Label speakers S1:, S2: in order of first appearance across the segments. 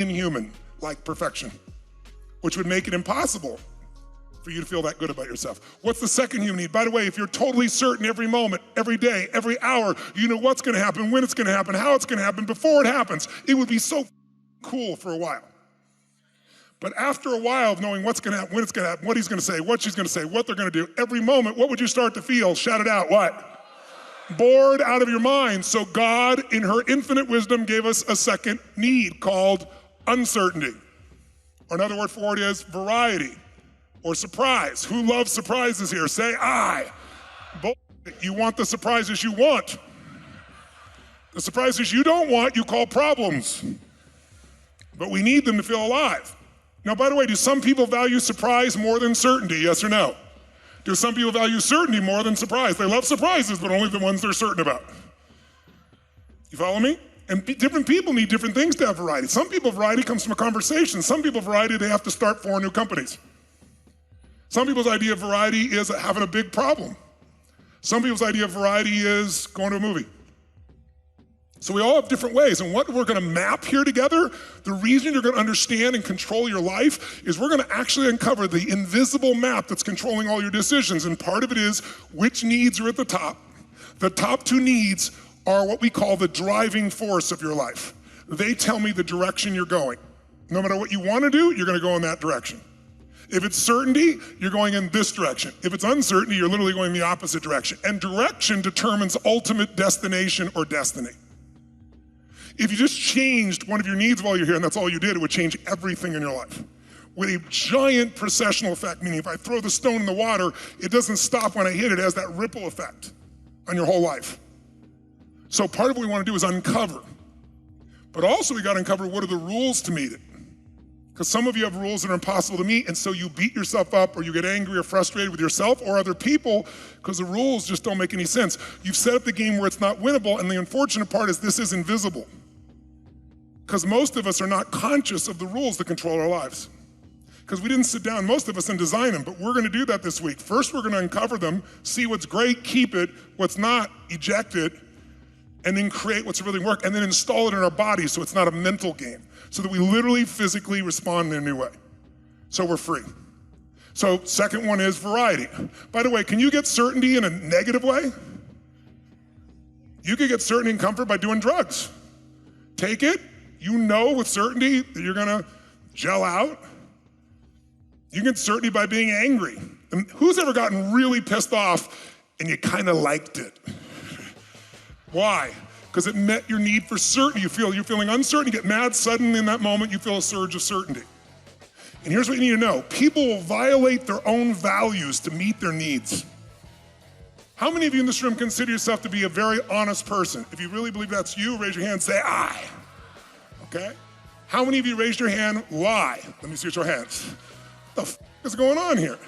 S1: inhuman like perfection, which would make it impossible for you to feel that good about yourself. What's the second human need? By the way, if you're totally certain every moment, every day, every hour, you know what's gonna happen, when it's gonna happen, how it's gonna happen, before it happens, it would be so cool for a while. But after a while of knowing what's gonna happen, when it's gonna happen, what he's gonna say, what she's gonna say, what they're gonna do, every moment, what would you start to feel? Shout it out, what? Bored out of your mind. So God, in her infinite wisdom, gave us a second need called uncertainty. Or another word for it is variety or surprise. Who loves surprises here? Say I. You want the surprises you want. The surprises you don't want, you call problems. But we need them to feel alive. Now, by the way, do some people value surprise more than certainty, yes or no? Do some people value certainty more than surprise? They love surprises, but only the ones they're certain about. You follow me? And different people need different things to have variety. Some people, variety comes from a conversation. Some people, variety, they have to start 4 new companies. Some people's idea of variety is having a big problem. Some people's idea of variety is going to a movie. So we all have different ways, and what we're gonna map here together, the reason you're gonna understand and control your life is we're gonna actually uncover the invisible map that's controlling all your decisions, and part of it is which needs are at the top. The top 2 needs are what we call the driving force of your life. They tell me the direction you're going. No matter what you wanna do, you're gonna go in that direction. If it's certainty, you're going in this direction. If it's uncertainty, you're literally going the opposite direction. And direction determines ultimate destination or destiny. If you just changed one of your needs while you're here and that's all you did, it would change everything in your life. With a giant precessional effect, meaning if I throw the stone in the water, it doesn't stop when I hit it, it has that ripple effect on your whole life. So part of what we want to do is uncover. But also we got to uncover what are the rules to meet it. Because some of you have rules that are impossible to meet, and so you beat yourself up or you get angry or frustrated with yourself or other people because the rules just don't make any sense. You've set up the game where it's not winnable, and the unfortunate part is this is invisible. Because most of us are not conscious of the rules that control our lives. Because we didn't sit down, most of us, and design them, but we're gonna do that this week. First, we're gonna uncover them, see what's great, keep it, what's not, eject it, and then create what's really work, and then install it in our bodies so it's not a mental game, so that we literally physically respond in a new way. So we're free. So second one is variety. By the way, can you get certainty in a negative way? You could get certainty and comfort by doing drugs. Take it, you know with certainty that you're gonna gel out. You get certainty by being angry. And who's ever gotten really pissed off and you kind of liked it? Why? Because it met your need for certainty. You're feeling uncertain, you get mad, suddenly in that moment you feel a surge of certainty. And here's what you need to know. People will violate their own values to meet their needs. How many of you in this room consider yourself to be a very honest person? If you really believe that's you, raise your hand and say, I. Okay? How many of you raised your hand, lie? Let me see your hands. What the f is going on here?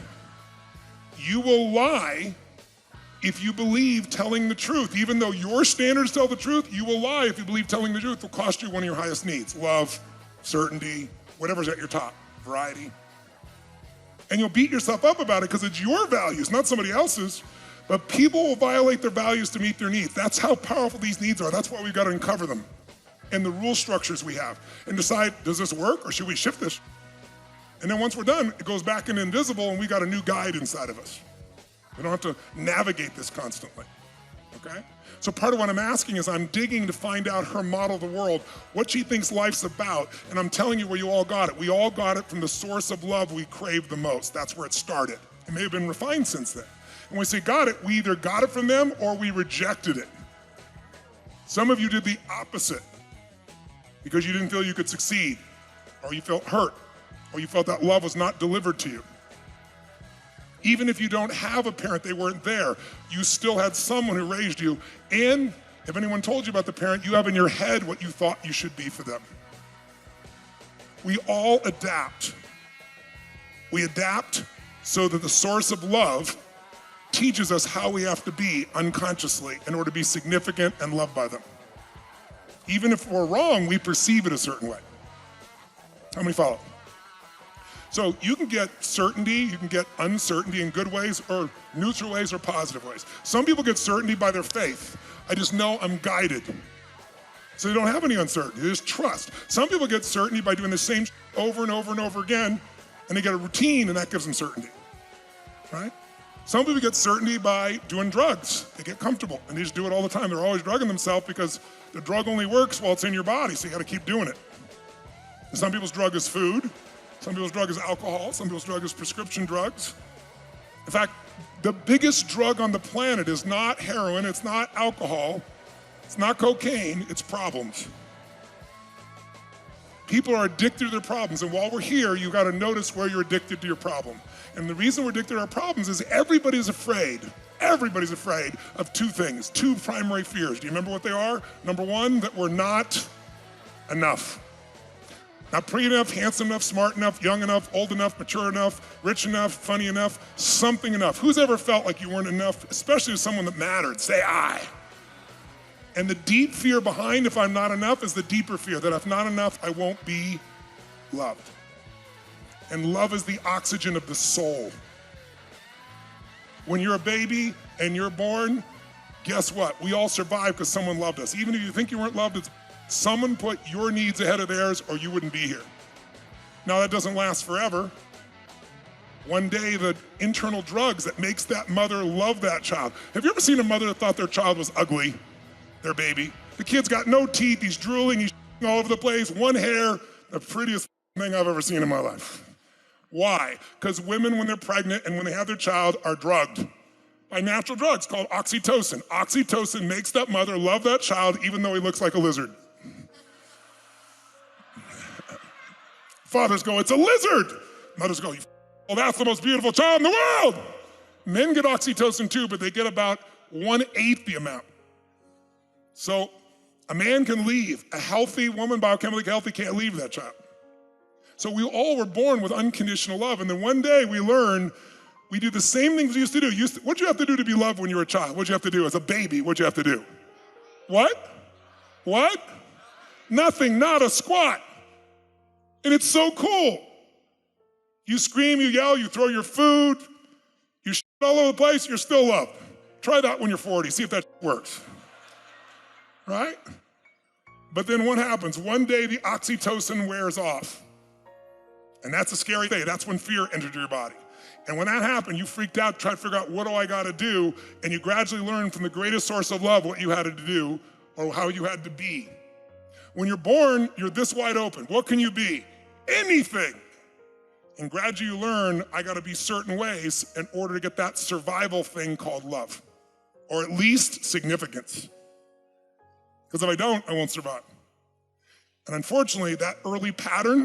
S1: You will lie if you believe telling the truth. Even though your standards tell the truth, you will lie if you believe telling the truth will cost you one of your highest needs. Love, certainty, whatever's at your top, variety. And you'll beat yourself up about it because it's your values, not somebody else's. But people will violate their values to meet their needs. That's how powerful these needs are. That's why we've got to uncover them and the rule structures we have and decide, does this work or should we shift this? And then once we're done, it goes back in invisible and we got a new guide inside of us. We don't have to navigate this constantly, okay? So part of what I'm asking is I'm digging to find out her model of the world, what she thinks life's about, and I'm telling you where you all got it. We all got it from the source of love we crave the most. That's where it started. It may have been refined since then. And when we say got it, we either got it from them or we rejected it. Some of you did the opposite because you didn't feel you could succeed, or you felt hurt, or you felt that love was not delivered to you. Even if you don't have a parent, they weren't there, you still had someone who raised you, and if anyone told you about the parent, you have in your head what you thought you should be for them. We all adapt. We adapt so that the source of love teaches us how we have to be unconsciously in order to be significant and loved by them. Even if we're wrong, we perceive it a certain way. How many follow? So you can get certainty, you can get uncertainty in good ways or neutral ways or positive ways. Some people get certainty by their faith. I just know I'm guided. So they don't have any uncertainty, they just trust. Some people get certainty by doing the same over and over and over again, and they get a routine, and that gives them certainty, right? Some people get certainty by doing drugs. They get comfortable, and they just do it all the time. They're always drugging themselves because the drug only works while it's in your body, so you gotta keep doing it. And some people's drug is food, some people's drug is alcohol, some people's drug is prescription drugs. In fact, the biggest drug on the planet is not heroin, it's not alcohol, it's not cocaine, it's problems. People are addicted to their problems, and while we're here, you gotta notice where you're addicted to your problem. And the reason we're addicted to our problems is everybody's afraid of two things, two primary fears. Do you remember what they are? Number one, that we're not enough. Not pretty enough, handsome enough, smart enough, young enough, old enough, mature enough, rich enough, funny enough, something enough. Who's ever felt like you weren't enough, especially with someone that mattered? Say I. And the deep fear behind if I'm not enough is the deeper fear that if not enough, I won't be loved. And love is the oxygen of the soul. When you're a baby and you're born, guess what? We all survive because someone loved us. Even if you think you weren't loved, it's someone put your needs ahead of theirs or you wouldn't be here. Now that doesn't last forever. One day the internal drugs that makes that mother love that child. Have you ever seen a mother that thought their child was ugly, their baby? The kid's got no teeth, he's drooling, he's all over the place, one hair, the prettiest thing I've ever seen in my life. Why? Because women, when they're pregnant and when they have their child, are drugged by natural drugs called oxytocin. Oxytocin makes that mother love that child even though he looks like a lizard. Fathers go, it's a lizard. Mothers go, well, that's the most beautiful child in the world. Men get oxytocin too, but they get about 1/8 the amount. So a man can leave. A healthy woman, biochemically healthy, can't leave that child. So we all were born with unconditional love, and then one day we learn we do the same things we used to do. What'd you have to do to be loved when you were a child? What'd you have to do as a baby? What'd you have to do? What? Nothing, not a squat. And it's so cool. You scream, you yell, you throw your food, you shit all over the place, you're still loved. Try that when you're 40, see if that works. Right? But then what happens? One day the oxytocin wears off. And that's a scary thing. That's when fear entered your body. And when that happened, you freaked out, tried to figure out what do I gotta do, and you gradually learned from the greatest source of love what you had to do or how you had to be. When you're born, you're this wide open. What can you be? Anything. And gradually you learn, I gotta be certain ways in order to get that survival thing called love, or at least significance. Because if I don't, I won't survive. And unfortunately, that early pattern